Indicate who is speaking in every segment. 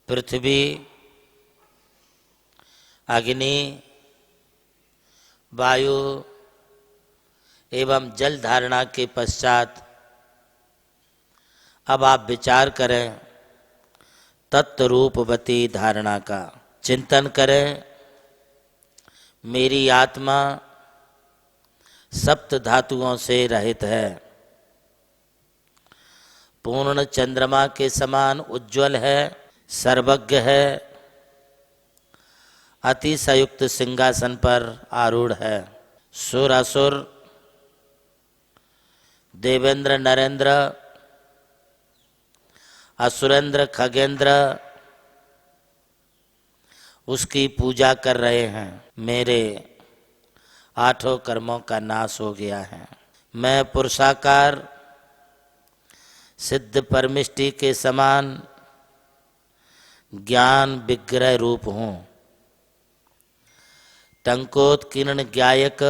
Speaker 1: पृथ्वी, अग्नि, वायु एवं जल धारणा के पश्चात अब आप विचार करें तत्रूपवती धारणा का। चिंतन करें मेरी आत्मा सप्त धातुओं से रहित है, पूर्ण चंद्रमा के समान उज्ज्वल है, सर्वज्ञ है, अति संयुक्त सिंहासन पर आरूढ़ है। सुर असुर, देवेंद्र नरेंद्र, असुरेंद्र खगेंद्र उसकी पूजा कर रहे हैं। मेरे आठों कर्मों का नाश हो गया है। मैं पुरुषाकार सिद्ध परमिष्टि के समान ज्ञान विग्रह रूप हूँ। टंकोत्कीर्ण ज्ञायक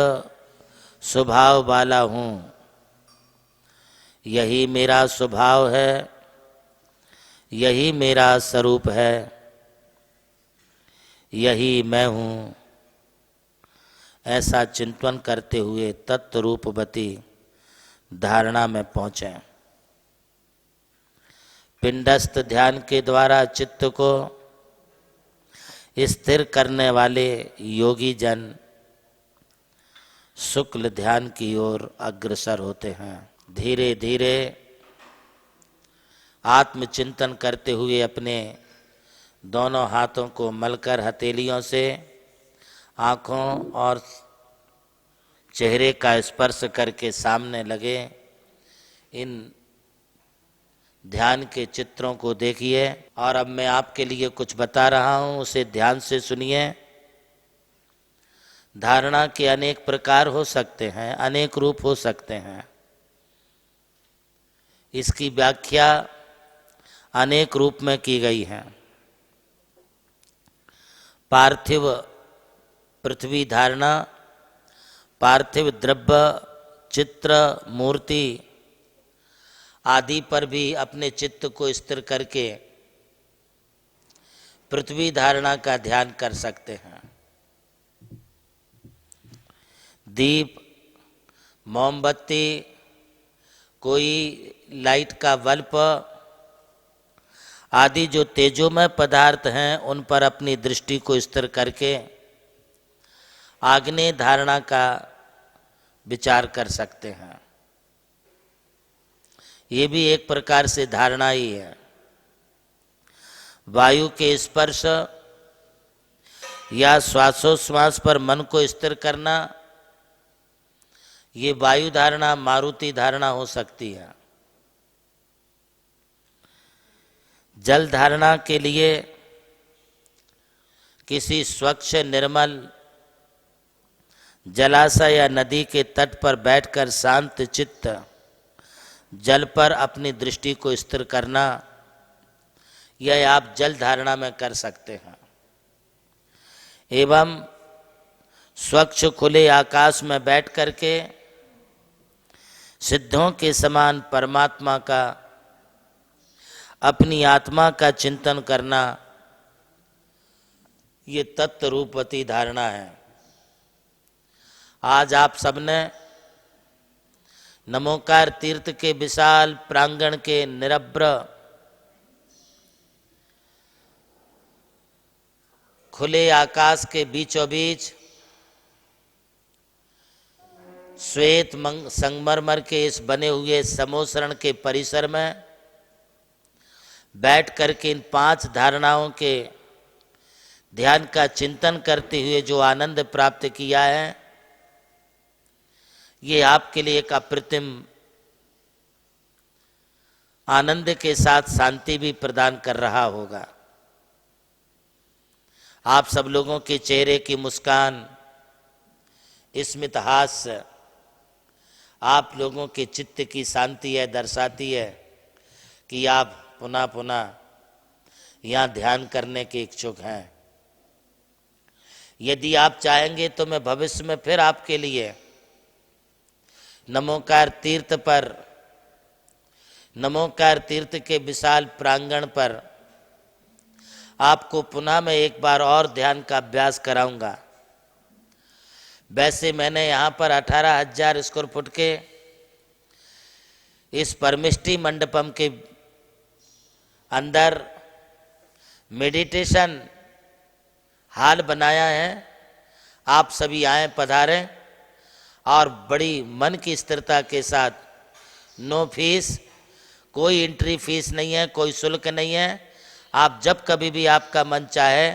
Speaker 1: स्वभाव वाला हूँ। यही मेरा स्वभाव है, यही मेरा स्वरूप है, यही मैं हूँ। ऐसा चिंतन करते हुए तत्रूपवती धारणा में पहुँचे। पिंडस्थ ध्यान के द्वारा चित्त को स्थिर करने वाले योगी जन शुक्ल ध्यान की ओर अग्रसर होते हैं। धीरे धीरे आत्मचिंतन करते हुए अपने दोनों हाथों को मलकर हथेलियों से आँखों और चेहरे का स्पर्श करके सामने लगे इन ध्यान के चित्रों को देखिए। और अब मैं आपके लिए कुछ बता रहा हूँ, उसे ध्यान से सुनिए। धारणा के अनेक प्रकार हो सकते हैं, अनेक रूप हो सकते हैं। इसकी व्याख्या अनेक रूप में की गई है। पार्थिव पृथ्वी धारणा, पार्थिव द्रव्य, चित्र, मूर्ति आदि पर भी अपने चित्त को स्थिर करके पृथ्वी धारणा का ध्यान कर सकते हैं। दीप, मोमबत्ती, कोई लाइट का बल्ब आदि जो तेजोमय पदार्थ हैं उन पर अपनी दृष्टि को स्थिर करके आग्नेय धारणा का विचार कर सकते हैं। ये भी एक प्रकार से धारणा ही है। वायु के स्पर्श या श्वासोश्वास पर मन को स्थिर करना, ये वायु धारणा, मारुति धारणा हो सकती है। जल धारणा के लिए किसी स्वच्छ निर्मल जलाशय या नदी के तट पर बैठकर शांत चित्त जल पर अपनी दृष्टि को स्थिर करना, यह आप जल धारणा में कर सकते हैं। एवं स्वच्छ खुले आकाश में बैठ करके सिद्धों के समान परमात्मा का, अपनी आत्मा का चिंतन करना, ये तत्व रूपवती धारणा है। आज आप सबने नमोकार तीर्थ के विशाल प्रांगण के निरभ्र खुले आकाश के बीचों बीच श्वेत संगमरमर के इस बने हुए समोसरण के परिसर में बैठ करके इन 5 धारणाओं के ध्यान का चिंतन करते हुए जो आनंद प्राप्त किया है, ये आपके लिए एक अप्रतिम आनंद के साथ शांति भी प्रदान कर रहा होगा। आप सब लोगों के चेहरे की मुस्कान, स्मित हास्य आप लोगों के चित्त की शांति है, दर्शाती है कि आप पुनः पुनः यहाँ ध्यान करने के इच्छुक हैं। यदि आप चाहेंगे तो मैं भविष्य में फिर आपके लिए नमोकार तीर्थ पर, नमोकार तीर्थ के विशाल प्रांगण पर आपको पुनः मैं एक बार और ध्यान का अभ्यास कराऊंगा। वैसे मैंने यहाँ पर 18,000 स्क्वायर फुट के इस परमिष्टि मंडपम के अंदर मेडिटेशन हॉल बनाया है। आप सभी आए पधारें और बड़ी मन की स्थिरता के साथ, नो फीस, कोई एंट्री फीस नहीं है, कोई शुल्क नहीं है। आप जब कभी भी आपका मन चाहे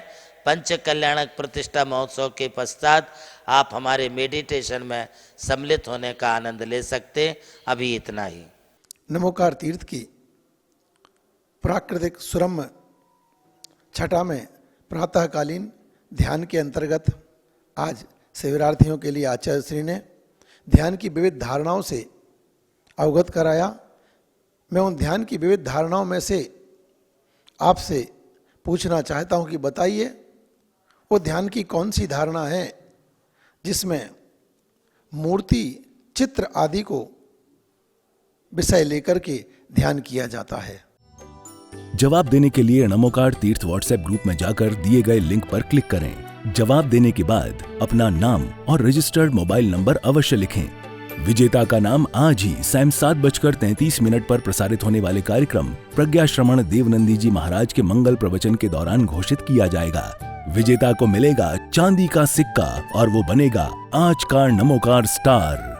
Speaker 1: पंच कल्याणक प्रतिष्ठा महोत्सव के पश्चात आप हमारे मेडिटेशन में सम्मिलित होने का आनंद ले सकते। अभी इतना ही।
Speaker 2: नमोकार तीर्थ की प्राकृतिक सुरम्य छटा में प्रातःकालीन ध्यान के अंतर्गत आज शिविरार्थियों के लिए आचार्य श्री ने ध्यान की विविध धारणाओं से अवगत कराया। मैं उन ध्यान की विविध धारणाओं में से आपसे पूछना चाहता हूं कि बताइए वो ध्यान की कौन सी धारणा है जिसमें मूर्ति, चित्र आदि को विषय लेकर के ध्यान किया जाता है।
Speaker 3: जवाब देने के लिए नमोकार तीर्थ व्हाट्सएप ग्रुप में जाकर दिए गए लिंक पर क्लिक करें। जवाब देने के बाद अपना नाम और रजिस्टर्ड मोबाइल नंबर अवश्य लिखें। विजेता का नाम आज ही शाम 7:33 पर प्रसारित होने वाले कार्यक्रम प्रज्ञा श्रवण देवनंदी जी महाराज के मंगल प्रवचन के दौरान घोषित किया जाएगा। विजेता को मिलेगा चांदी का सिक्का और वो बनेगा आज का नमोकार स्टार।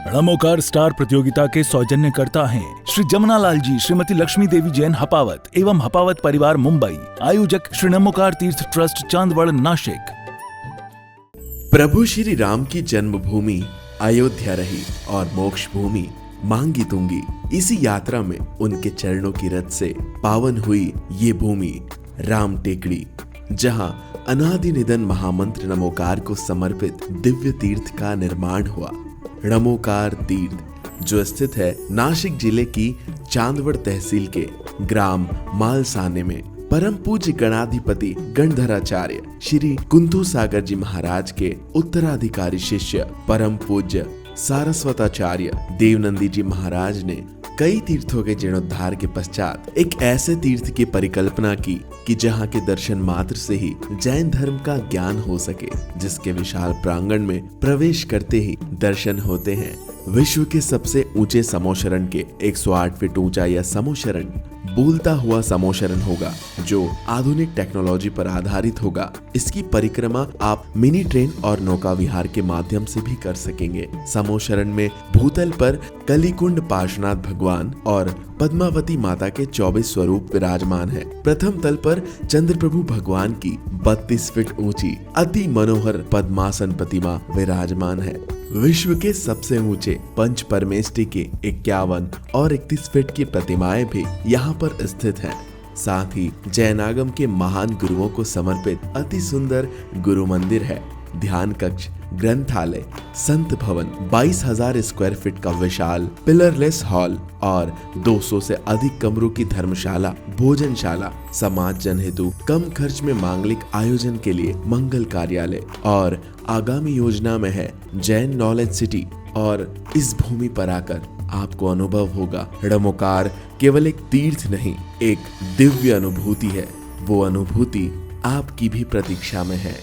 Speaker 3: नमोकार स्टार प्रतियोगिता के सौजन्यकर्ता हैं श्री जमुनालाल जी, श्रीमती लक्ष्मी देवी जैन हपावत एवं हपावत परिवार मुंबई। आयोजक श्री नमोकार तीर्थ ट्रस्ट चांदवड़ नासिक।
Speaker 4: प्रभु श्री राम की जन्मभूमि अयोध्या रही और मोक्ष भूमि मांगी तुंगी। इसी यात्रा में उनके चरणों की रथ से पावन हुई ये भूमि राम टेकड़ी, जहां अनादि निधन महामंत्र नमोकार को समर्पित दिव्य तीर्थ का निर्माण हुआ। नमोकार तीर्थ जो स्थित है नासिक जिले की चांदवड़ तहसील के ग्राम मालसाने में, परम पूज्य गणाधिपति गणधराचार्य श्री कुंतु सागर जी महाराज के उत्तराधिकारी शिष्य परम पूज्य सारस्वताचार्य देवनंदी जी महाराज ने कई तीर्थों के जीर्णोद्धार के पश्चात एक ऐसे तीर्थ की परिकल्पना की कि जहाँ के दर्शन मात्र से ही जैन धर्म का ज्ञान हो सके, जिसके विशाल प्रांगण में प्रवेश करते ही दर्शन होते हैं विश्व के सबसे ऊंचे समोशरण के 108 फीट ऊंचा यह समोशरण बोलता हुआ समोशरण होगा जो आधुनिक टेक्नोलॉजी पर आधारित होगा। इसकी परिक्रमा आप मिनी ट्रेन और नौका विहार के माध्यम से भी कर सकेंगे। समोशरण में भूतल पर कलिकुंड पार्श्वनाथ भगवान और पद्मावती माता के 24 स्वरूप विराजमान है। प्रथम तल पर चंद्रप्रभु भगवान की 32 फीट ऊंची अति मनोहर पद्मासन प्रतिमा विराजमान है। विश्व के सबसे ऊंचे पंच परमेष्टि के 51 और 31 फीट की प्रतिमाएं भी यहाँ पर स्थित हैं। साथ ही जैनागम के महान गुरुओं को समर्पित अति सुंदर गुरु मंदिर है। ध्यान कक्ष, ग्रंथालय, संत भवन, 22,000 स्क्वायर फीट का विशाल पिलरलेस हॉल और 200 से अधिक कमरों की धर्मशाला, भोजनशाला, समाज जन हेतु कम खर्च में मांगलिक आयोजन के लिए मंगल कार्यालय और आगामी योजना में है जैन नॉलेज सिटी। और इस भूमि पर आकर आपको अनुभव होगा नमोकार केवल एक तीर्थ नहीं, एक दिव्य अनुभूति है। वो अनुभूति आपकी भी प्रतीक्षा में है।